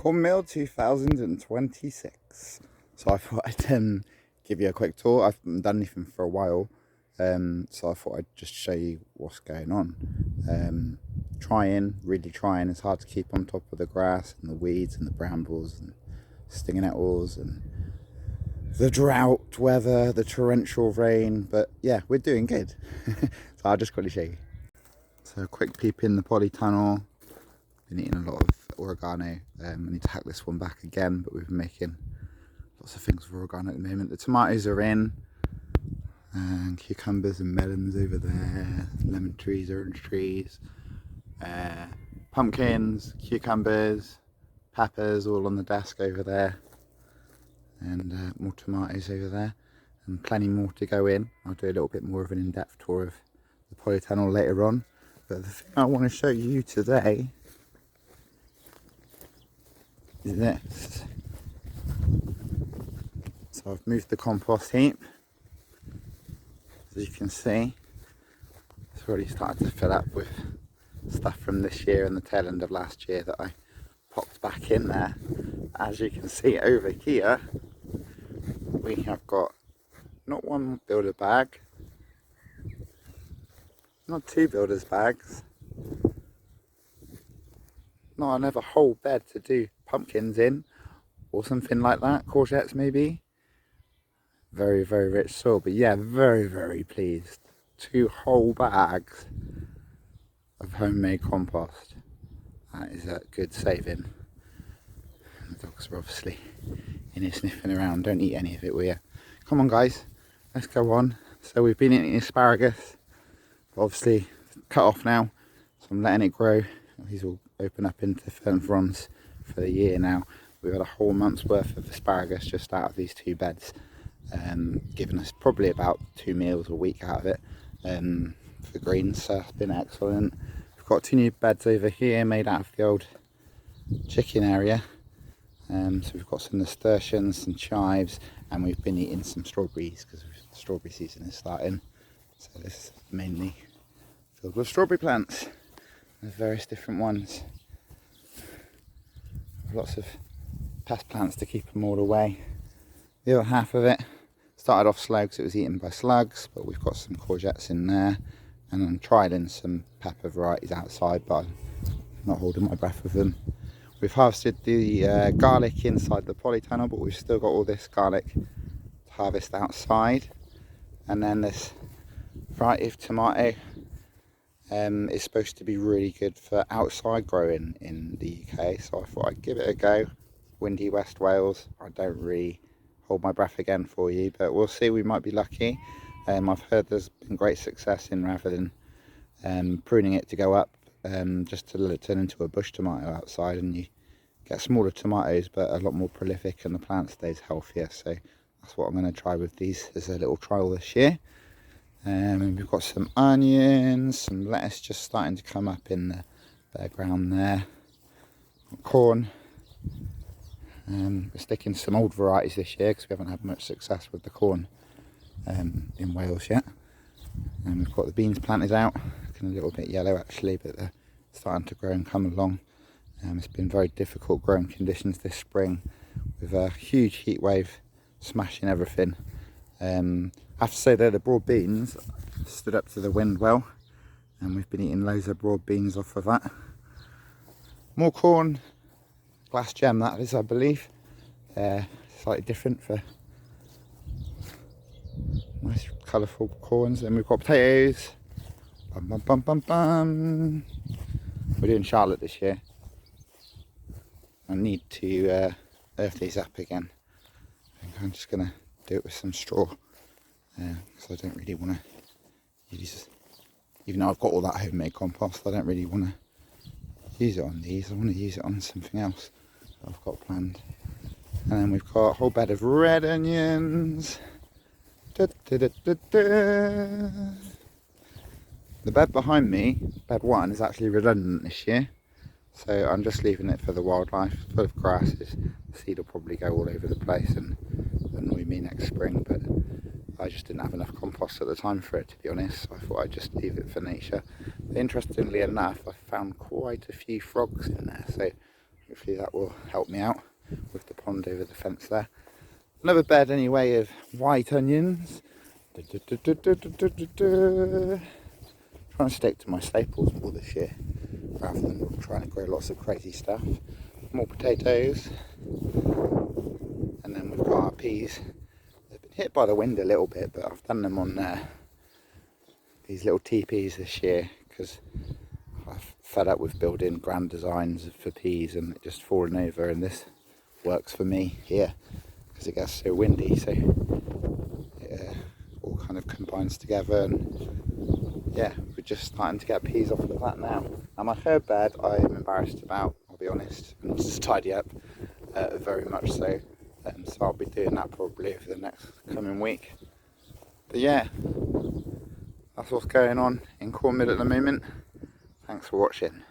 Cornmill 2026. So I thought I'd give you a quick tour. I haven't done anything for a while, so I thought I'd just show you what's going on. Really trying. It's hard to keep on top of the grass and the weeds and the brambles and stinging nettles and the drought weather, the torrential rain. But yeah, we're doing good. So I'll just quickly show you. So a quick peep in the polytunnel. Been eating a lot of oregano. I need to hack this one back again, but we've been making lots of things with oregano at the moment. The tomatoes are in, and cucumbers and melons over there, lemon trees, orange trees, pumpkins, cucumbers, peppers all on the desk over there, and more tomatoes over there, and plenty more to go in. I'll do a little bit more of an in-depth tour of the polytunnel later on, but the thing I want to show you today is this. So I've moved the compost heap. As you can see, it's already started to fill up with stuff from this year and the tail end of last year that I popped back in there. As you can see over here, we have got not one builder bag, not two builder's bags, not another whole bed to do pumpkins in or something like that, courgettes maybe. Very, very rich soil, but yeah, very, very pleased. 2 whole bags of homemade compost. That is a good saving. The dogs are obviously in here sniffing around. Don't eat any of it, will you? Come on guys, let's go on. So we've been eating asparagus, obviously cut off now, so I'm letting it grow. These will open up into ferns fronds for the year now. We've had a whole month's worth of asparagus just out of these 2 beds. Giving us probably about 2 meals a week out of it for greens, so it's been excellent. We've got 2 new beds over here made out of the old chicken area, so we've got some nasturtiums, some chives, and we've been eating some strawberries because the strawberry season is starting. So this is mainly filled with strawberry plants. There's various different ones, lots of pest plants to keep them all away. The other half of it started off slow because it was eaten by slugs, but we've got some courgettes in there, and I'm trialing some pepper varieties outside, but I'm not holding my breath with them. We've harvested the garlic inside the polytunnel, but we've still got all this garlic to harvest outside. And then this variety of tomato is supposed to be really good for outside growing in the UK, so I thought I'd give it a go. Windy West Wales, I don't really hold my breath again for you, but we'll see. We might be lucky. I've heard there's been great success in, rather than pruning it to go up, just to let it turn into a bush tomato outside, and you get smaller tomatoes but a lot more prolific and the plant stays healthier. So that's what I'm going to try with these as a little trial this year. And we've got some onions, some lettuce just starting to come up in the bare ground there, corn. We're sticking some old varieties this year because we haven't had much success with the corn in Wales yet. And we've got the beans planted out, looking a little bit yellow actually, but they're starting to grow and come along. It's been very difficult growing conditions this spring with a huge heat wave smashing everything. I have to say though, the broad beans stood up to the wind well, and we've been eating loads of broad beans off of that. More corn. Glass gem that is, I believe. Slightly different for nice colourful corns. Then we've got potatoes. Bum, bum, bum, bum, bum. We're doing Charlotte this year. I need to earth these up again. I think I'm just going to do it with some straw, because I don't really want to use, even though I've got all that homemade compost, I don't really want to use it on these. I want to use it on something else that I've got planned. And then we've got a whole bed of red onions. Da, da, da, da, da. The bed behind me, bed 1, is actually redundant this year, so I'm just leaving it for the wildlife. It's full of grasses. The seed will probably go all over the place and annoy me next spring, but I just didn't have enough compost at the time for it, to be honest, so I thought I'd just leave it for nature. But interestingly enough, I found quite a few frogs in there, so Hopefully that will help me out with the pond over the fence there. Another bed anyway of white onions. Trying to stick to my staples more this year rather than trying to grow lots of crazy stuff. More potatoes, and then we've got our peas. They've been hit by the wind a little bit, but I've done them on these little teepees this year because I've fed up with building grand designs for peas and it just falling over, and this works for me here because it gets so windy, so it all kind of combines together. And yeah, we're just starting to get peas off of that now. And my third bed I am embarrassed about, I'll be honest, and just tidy up very much so. So I'll be doing that probably over the next coming week. But yeah, that's what's going on in Cornmill at the moment. Thanks for watching.